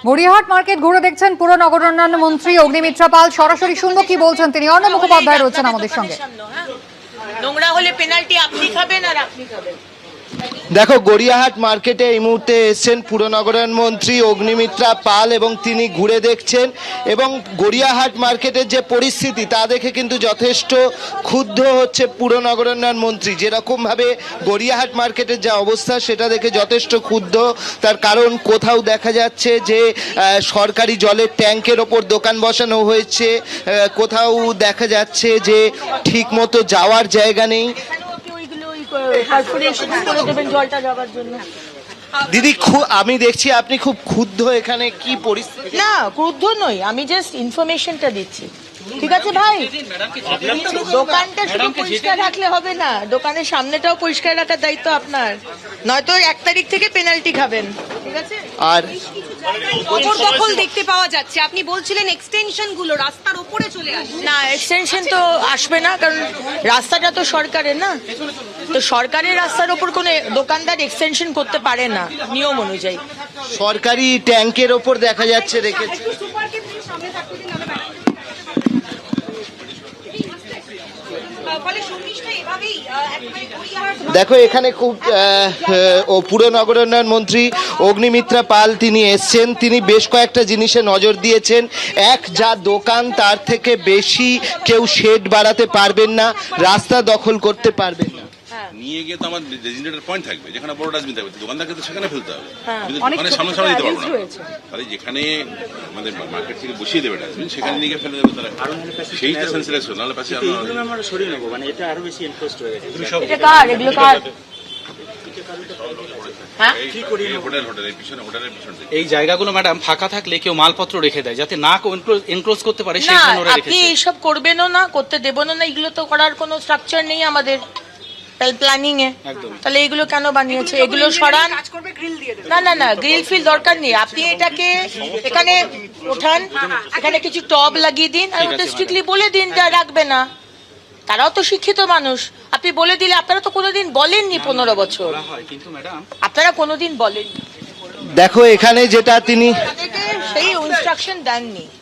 Gariahat market ঘুরে দেখছেন পুর নগরোন্নয়ন মন্ত্রী অগ্নিমিত্রা পাল। সরাসরি শুনবো কি বলছেন তিনি। অর্ণব মুখোপাধ্যায় রয়েছেন আমাদের সঙ্গে। নোংরা হলে পেনাল্টি আপনি খাবেন আর আপনি খাবেন। দেখো, গড়িয়াহাট মার্কেটে এই মুহূর্তে এসছেন পুর নগরায়ণ মন্ত্রী অগ্নিমিত্রা পাল এবং তিনি ঘুরে দেখছেন এবং গড়িয়াহাট মার্কেটের যে পরিস্থিতি তা দেখে কিন্তু যথেষ্ট ক্ষুব্ধ হচ্ছে পুর নগরায়ণ মন্ত্রী। যেরকমভাবে গড়িয়াহাট মার্কেটের যা অবস্থা সেটা দেখে যথেষ্ট ক্ষুব্ধ। তার কারণ কোথাও দেখা যাচ্ছে যে সরকারি জলের ট্যাঙ্কের ওপর দোকান বসানো হয়েছে, কোথাও দেখা যাচ্ছে যে ঠিক মতো যাওয়ার জায়গা নেই। দিদি, আমি দেখছি আপনি খুব ক্ষুব্ধ। এখানে কি পরিস্থিতি? না, ক্রুদ্ধ নই, আমি জাস্ট ইনফরমেশনটা দিচ্ছি। ঠিক আছে ভাই, দোকানটা শুধু পরিষ্কার রাখলে হবে না, দোকানের সামনেটাও পরিষ্কার রাখার দায়িত্ব আপনার, নয়তো 1 তারিখ থেকে পেনাল্টি খাবেন। ঠিক আছে। আর দখল দেখতে পাওয়া যাচ্ছে, আপনি বলছিলেন এক্সটেনশন গুলো রাস্তার উপরে চলে আসে। না, এক্সটেনশন তো আসবে না, কারণ রাস্তাটা তো সরকারের না, তো সরকারের রাস্তার উপর কোনো দোকানদার এক্সটেনশন করতে পারে না নিয়ম অনুযায়ী। সরকারি ট্যাঙ্কের ওপর দেখা যাচ্ছে রেখেছে। দেখো, এখানে খুব পুর নগরোন্নয়ন মন্ত্রী অগ্নিমিত্রা পাল তিনি এসছেন। তিনি বেশ কয়েকটা জিনিসে নজর দিয়েছেন। এক, যা দোকান তার থেকে বেশি কেউ শেড বাড়াতে পারবেন না, রাস্তা দখল করতে পারবেন না। নিয়ে গিয়ে তো আমার ডেজিগনেটেড পয়েন্ট থাকবে, যেখানে বড় ডাস্টবিন থাকবে, দোকানদারকে তো সেখানে ফেলতে হবে। দোকানের সামনে সামনে দিতে পারবো না, তাহলে যেখানে আমাদের মার্কেট থেকে বসিয়ে দেবে ডাস্টবিন সেখানে নিয়ে গিয়ে ফেলে দেবে তারা। সেইটা সেন্সিটাইজেশন, নাহলে পাশে আমরা সরিয়ে নেবো, মানে এটা আরো বেশি এনফোর্সড হয়ে গেছে। এটা কার? এগুলো কার? এই জায়গাগুলো ম্যাডাম ফাঁকা থাকলে কেউ মালপত্র রেখে দেয় যাতে না এনক্লোজ করতে পারে, সেই না, জন্য ওরা আপনি রেখেছে। এইসব করবেনও না, করতে দেবো না, এগুলো তো করার কোনো স্ট্রাকচার নেই আমাদের প্ল্যানিং এ। তাহলে এগুলো কেন বানিয়েছে? এগুলো সরান। না না না, গ্রিল ফিল দরকার নেই, আপনি এটাকে এখানে ওঠান, এখানে কিছু টব লাগিয়ে দিন আর ওটা স্ট্রিক্টলি বলে দিন যা রাখবে না। তারাও তো শিক্ষিত মানুষ, আপনি বলে দিলে। আপনারা তো কোনোদিন বলেননি 15 বছর, কিন্তু ম্যাডাম আপনারা কোনোদিন বলেননি। দেখো, এখানে যেটা তিনি সেই ইনস্ট্রাকশন দেননি।